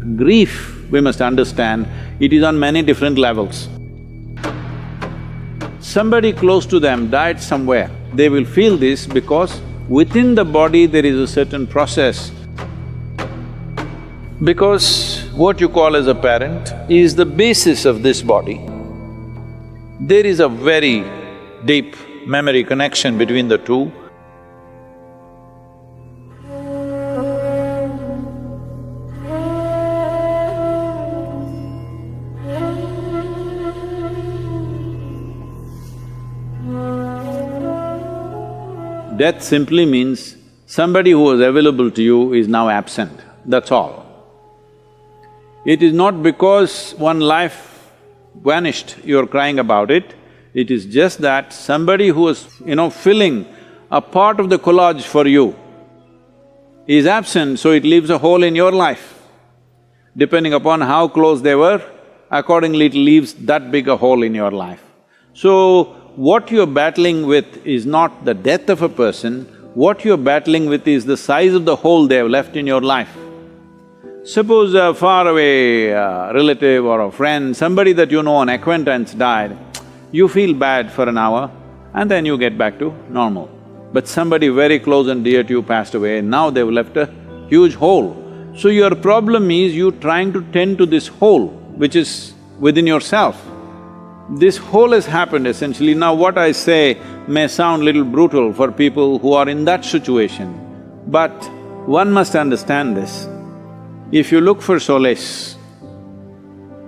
Grief, we must understand, it is on many different levels. Somebody close to them died somewhere, they will feel this because within the body there is a certain process. Because what you call as a parent is the basis of this body. There is a very deep memory connection between the two. Death simply means somebody who was available to you is now absent, that's all. It is not because one life vanished, you're crying about it. It is just that somebody who was, filling a part of the collage for you is absent, so it leaves a hole in your life. Depending upon how close they were, accordingly it leaves that big a hole in your life. So, what you're battling with is not the death of a person, what you're battling with is the size of the hole they have left in your life. Suppose a faraway relative or a friend, somebody that you know, an acquaintance died, you feel bad for an hour and then you get back to normal. But somebody very close and dear to you passed away, now they've left a huge hole. So your problem is you trying to tend to this hole which is within yourself. This hole has happened essentially. Now what I say may sound little brutal for people who are in that situation, but one must understand this. If you look for solace,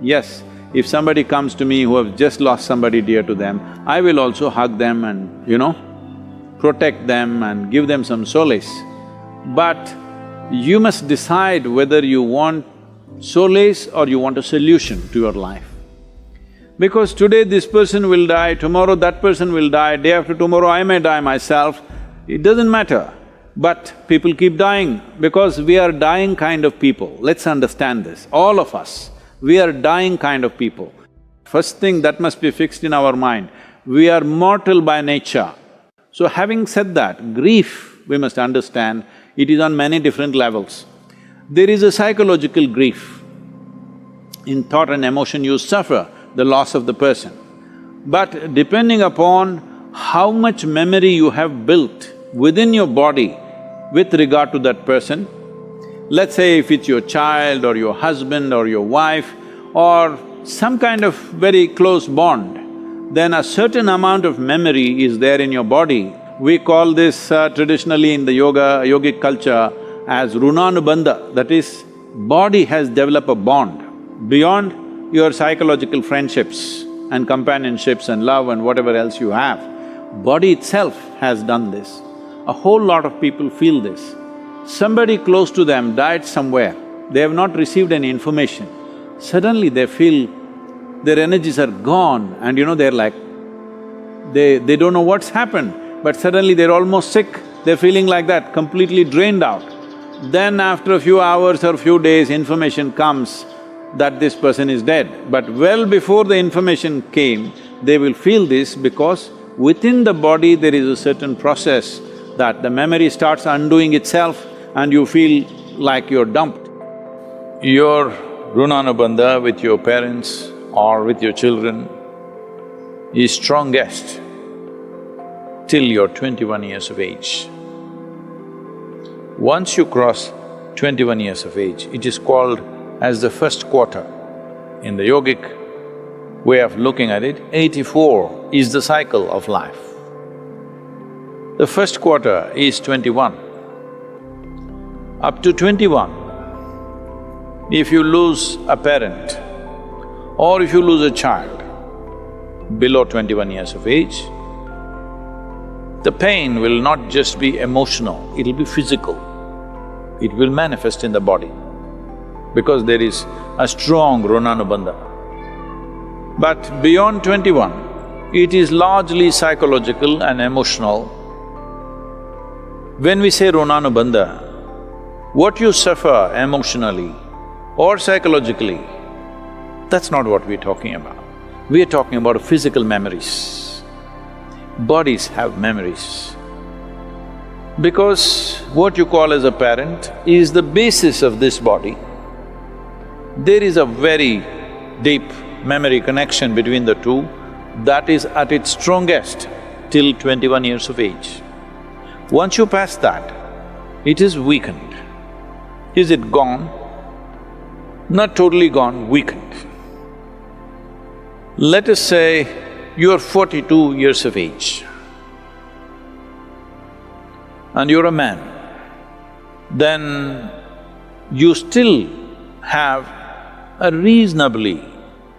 yes, if somebody comes to me who have just lost somebody dear to them, I will also hug them and, protect them and give them some solace. But you must decide whether you want solace or you want a solution to your life. Because today this person will die, tomorrow that person will die, day after tomorrow I may die myself, it doesn't matter. But people keep dying because we are dying kind of people. Let's understand this, all of us, we are dying kind of people. First thing that must be fixed in our mind, we are mortal by nature. So having said that, grief, we must understand, it is on many different levels. There is a psychological grief. In thought and emotion you suffer the loss of the person. But depending upon how much memory you have built within your body with regard to that person, let's say if it's your child or your husband or your wife or some kind of very close bond, then a certain amount of memory is there in your body. We call this traditionally in the yogic culture as runanubandha, that is, body has developed a bond beyond your psychological friendships and companionships and love and whatever else you have. Body itself has done this. A whole lot of people feel this. Somebody close to them died somewhere, they have not received any information. Suddenly they feel their energies are gone and they're like… they don't know what's happened, but suddenly they're almost sick, they're feeling like that, completely drained out. Then after a few hours or few days, information comes that this person is dead. But well before the information came, they will feel this because within the body there is a certain process that the memory starts undoing itself and you feel like you're dumped. Your runanubandha with your parents or with your children is strongest till you're 21 years of age. Once you cross 21 years of age, it is called as the first quarter. In the yogic way of looking at it, 84 is the cycle of life. The first quarter is 21. Up to 21, if you lose a parent or if you lose a child below 21 years of age, the pain will not just be emotional, it'll be physical. It will manifest in the body because there is a strong runanubandha. But beyond 21, it is largely psychological and emotional. When we say runanubandha, what you suffer emotionally or psychologically, that's not what we're talking about. We are talking about physical memories. Bodies have memories. Because what you call as a parent is the basis of this body. There is a very deep memory connection between the two that is at its strongest till 21 years of age. Once you pass that, it is weakened. Is it gone? Not totally gone, weakened. Let us say you're 42 years of age and you're a man, then you still have a reasonably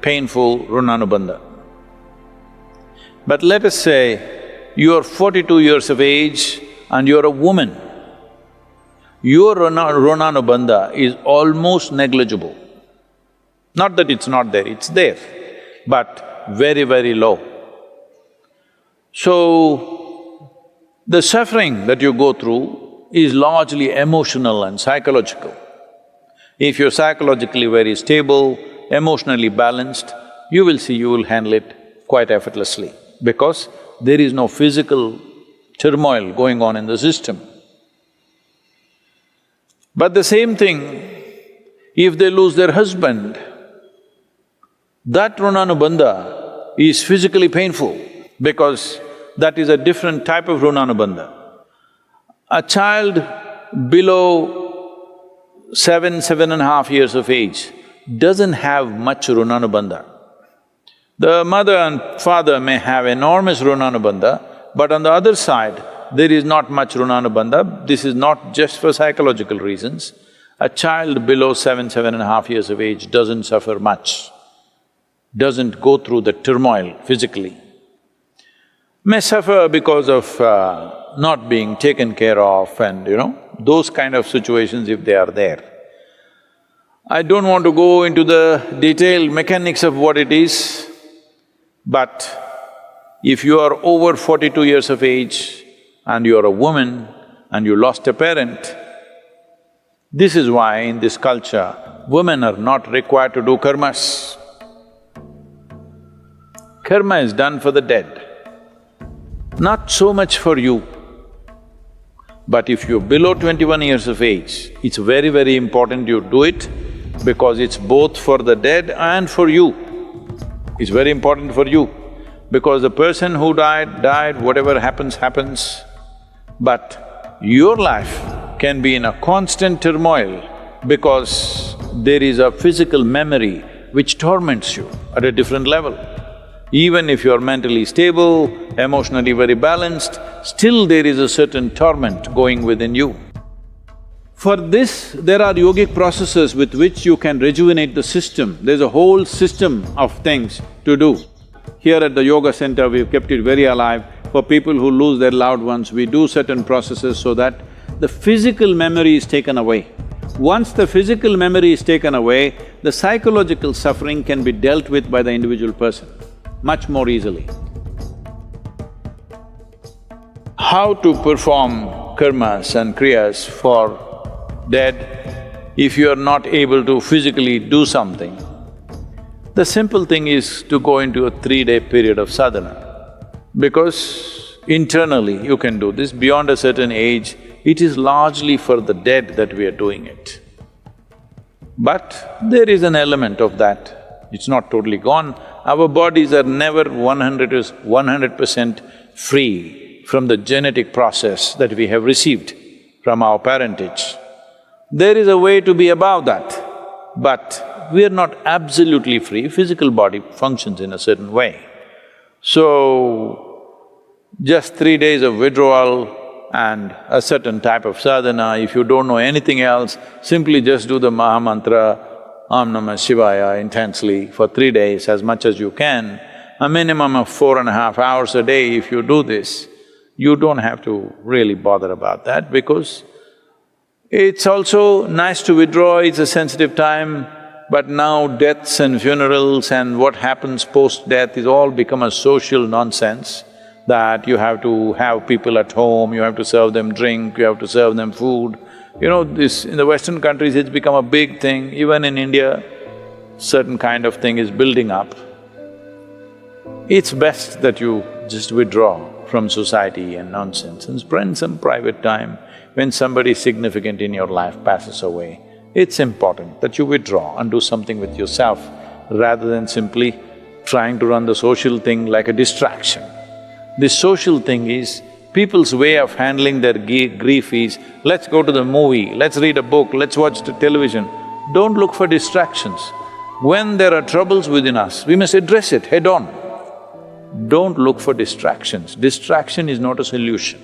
painful runanubandha. But let us say you're 42 years of age and you're a woman, your runanubandha is almost negligible. Not that it's not there, it's there, but very, very low. So, the suffering that you go through is largely emotional and psychological. If you're psychologically very stable, emotionally balanced, you will see you will handle it quite effortlessly because there is no physical turmoil going on in the system. But the same thing, if they lose their husband, that runanubandha is physically painful because that is a different type of runanubandha. A child below 7.5 years of age doesn't have much runanubandha. The mother and father may have enormous runanubandha, but on the other side, there is not much runanubandha. This is not just for psychological reasons. A child below 7.5 years of age doesn't suffer much, doesn't go through the turmoil physically. May suffer because of not being taken care of and, those kind of situations if they are there. I don't want to go into the detailed mechanics of what it is, but if you are over 42 years of age and you are a woman and you lost a parent, this is why in this culture, women are not required to do karmas. Karma is done for the dead, not so much for you. But if you're below 21 years of age, it's very, very important you do it because it's both for the dead and for you. It's very important for you because the person who died, whatever happens, happens. But your life can be in a constant turmoil because there is a physical memory which torments you at a different level. Even if you're mentally stable, emotionally very balanced, still there is a certain torment going within you. For this, there are yogic processes with which you can rejuvenate the system. There's a whole system of things to do. Here at the yoga center, we've kept it very alive. For people who lose their loved ones, we do certain processes so that the physical memory is taken away. Once the physical memory is taken away, the psychological suffering can be dealt with by the individual person much more easily. How to perform karmas and kriyas for dead if you are not able to physically do something? The simple thing is to go into a 3-day period of sadhana, because internally you can do this. Beyond a certain age, it is largely for the dead that we are doing it. But there is an element of that, it's not totally gone. Our bodies are never 100% free from the genetic process that we have received from our parentage. There is a way to be above that, but we are not absolutely free. Physical body functions in a certain way. So, just 3 days of withdrawal and a certain type of sadhana, if you don't know anything else, simply just do the Maha Mantra, Om Namah Shivaya intensely for 3 days as much as you can. A minimum of 4.5 hours a day if you do this, you don't have to really bother about that because it's also nice to withdraw, it's a sensitive time, but now deaths and funerals and what happens post-death is all become a social nonsense that you have to have people at home, you have to serve them drink, you have to serve them food. This… in the Western countries it's become a big thing, even in India, certain kind of thing is building up. It's best that you just withdraw from society and nonsense and spend some private time when somebody significant in your life passes away. It's important that you withdraw and do something with yourself rather than simply trying to run the social thing like a distraction. This social thing is, people's way of handling their grief is, let's go to the movie, let's read a book, let's watch the television. Don't look for distractions. When there are troubles within us, we must address it head on. Don't look for distractions. Distraction is not a solution.